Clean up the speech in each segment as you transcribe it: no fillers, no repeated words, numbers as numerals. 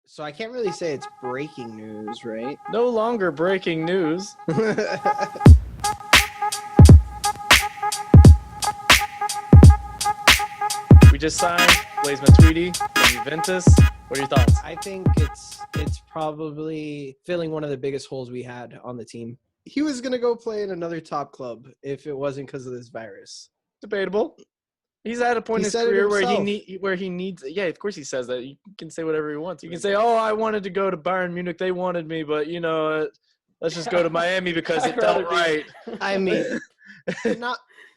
So I can't really say it's breaking news, right? No longer breaking news. We just signed Blaise Matuidi from Juventus. What are your thoughts? I think it's probably filling one of the biggest holes we had on the team. He was gonna go play in another top club if it wasn't because of this virus. Debatable. He's at a point He in his said it career himself. where he needs. Yeah, of course he says that. You can say whatever he wants. You can say, "Oh, I wanted to go to Bayern Munich. They wanted me, but let's just go to Miami because it felt right." I mean,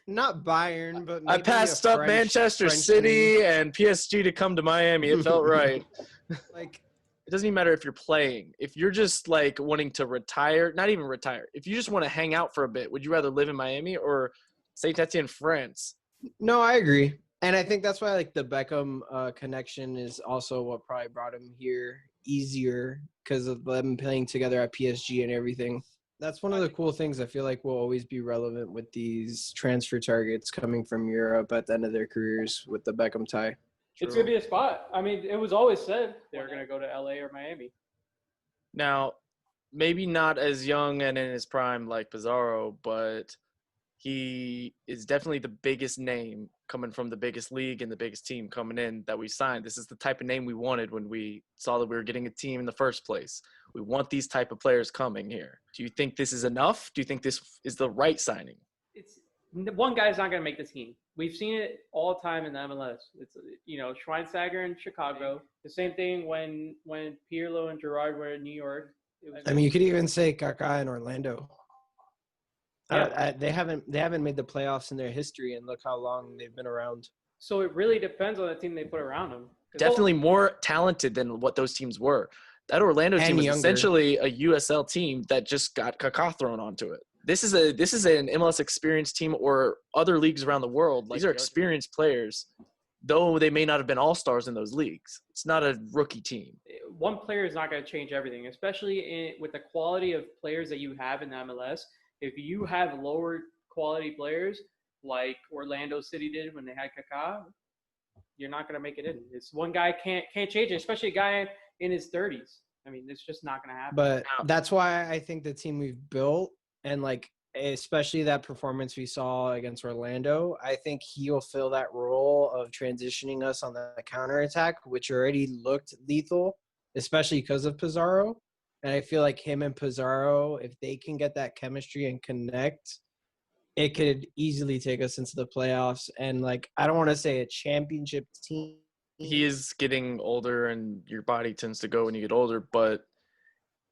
not Bayern, but maybe I passed up Manchester City and PSG to come to Miami. It felt right. Like, it doesn't even matter if you're playing. If you're just like wanting to retire, not even retire. If you just want to hang out for a bit, would you rather live in Miami or Saint Etienne, France? no, I agree. And I think that's why like the Beckham connection is also what probably brought him here easier because of them playing together at PSG and everything. That's one of the cool things I feel like will always be relevant with these transfer targets coming from Europe at the end of their careers with the Beckham tie. It's going to be a spot. I mean, it was always said they were going to go to LA or Miami. Now, maybe not as young and in his prime like Pizarro, but he is definitely the biggest name coming from the biggest league and the biggest team coming in that we signed. This is the type of name we wanted when we saw that we were getting a team in the first place. We want these type of players coming here. Do you think this is enough? Do you think this is the right signing? It's one guy's not going to make the team. We've seen it all the time in the MLS. It's Schweinsteiger in Chicago. The same thing when Pirlo and Gerrard were in New York. I mean, you could even say Kaká in Orlando. Yeah. They haven't made the playoffs in their history, and look how long they've been around. So it really depends on the team they put around them. Definitely more talented than what those teams were. That Orlando team was essentially a USL team that just got Kaká thrown onto it. This is an MLS experienced team or other leagues around the world. These are experienced players, though they may not have been all-stars in those leagues. It's not a rookie team. One player is not going to change everything, especially with the quality of players that you have in the MLS. If you have lower quality players like Orlando City did when they had Kaká, you're not going to make it in. It's one guy can't change it, especially a guy in his 30s. I mean, it's just not going to happen. But that's why I think the team we've built, and like especially that performance we saw against Orlando, I think he'll fill that role of transitioning us on the counterattack, which already looked lethal, especially because of Pizarro. And I feel like him and Pizarro, if they can get that chemistry and connect, it could easily take us into the playoffs. And, like, I don't want to say a championship team. He is getting older, and your body tends to go when you get older, but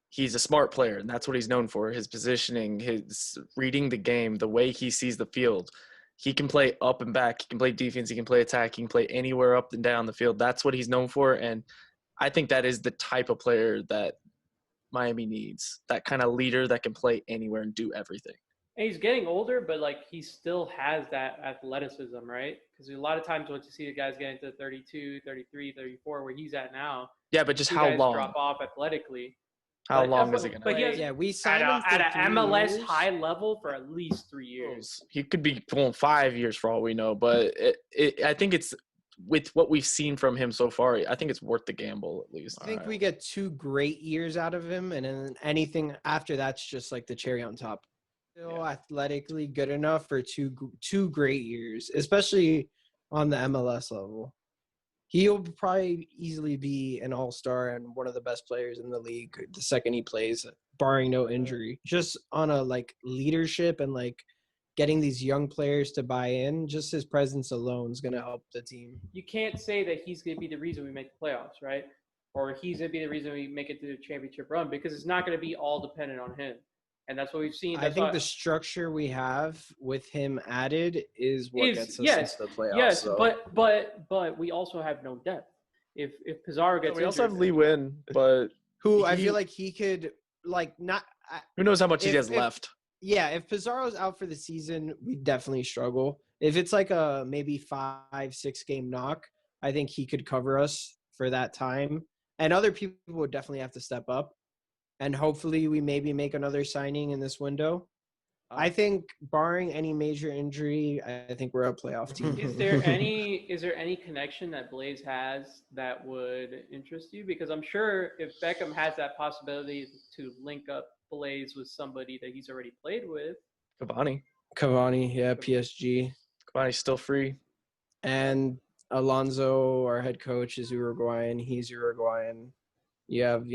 he's a smart player, and that's what he's known for, his positioning, his reading the game, the way he sees the field. He can play up and back. He can play defense. He can play attack. He can play anywhere up and down the field. That's what he's known for, and I think that is the type of player that Miami needs, that kind of leader that can play anywhere and do everything. And he's getting older, but like he still has that athleticism, right? Because a lot of times what you see the guys getting to 32, 33, 34, where he's at now. Yeah, but just how long? Drop off athletically. How long is he going to play? Yeah, we signed him at an MLS high level for at least 3 years. He could be going 5 years for all we know, but I think it's with what we've seen from him so far, I think it's worth the gamble at least. I think we get 2 great years out of him, and then anything after that's just like the cherry on top. Still athletically good enough for two great years, especially on the MLS level. He'll probably easily be an all-star and one of the best players in the league the second he plays, barring no injury. Just on a like leadership and like getting these young players to buy in, just his presence alone is going to help the team. You can't say that he's going to be the reason we make the playoffs, right? Or he's going to be the reason we make it to the championship run, because it's not going to be all dependent on him. And that's what we've seen. I think the structure we have with him added is what gets us into the playoffs. Yes, so. but we also have no depth. If Pizarro gets we also have Lee Win, but I feel like he could like not. Who knows how much he has left? Yeah, if Pizarro's out for the season, we definitely struggle. If it's like a maybe 5-6 game knock, I think he could cover us for that time. And other people would definitely have to step up. And hopefully we maybe make another signing in this window. I think, barring any major injury, I think we're a playoff team. Is there any connection that Blaise has that would interest you? Because I'm sure if Beckham has that possibility to link up Blaise with somebody that he's already played with, Cavani. Cavani, yeah, PSG. Cavani's still free. And Alonso, our head coach, is Uruguayan. He's Uruguayan. You have,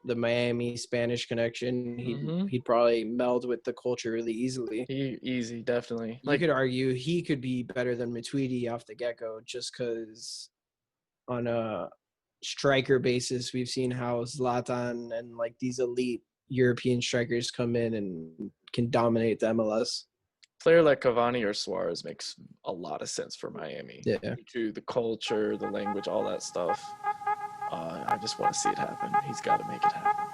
the Miami Spanish connection. He'd probably meld with the culture really easily. Easy, definitely. You could argue he could be better than Matuidi off the get-go just because on a striker basis, we've seen how Zlatan and like these elite European strikers come in and can dominate the MLS. Player like Cavani or Suarez makes a lot of sense for Miami. Yeah. Due to the culture, the language, all that stuff. I just want to see it happen. He's got to make it happen.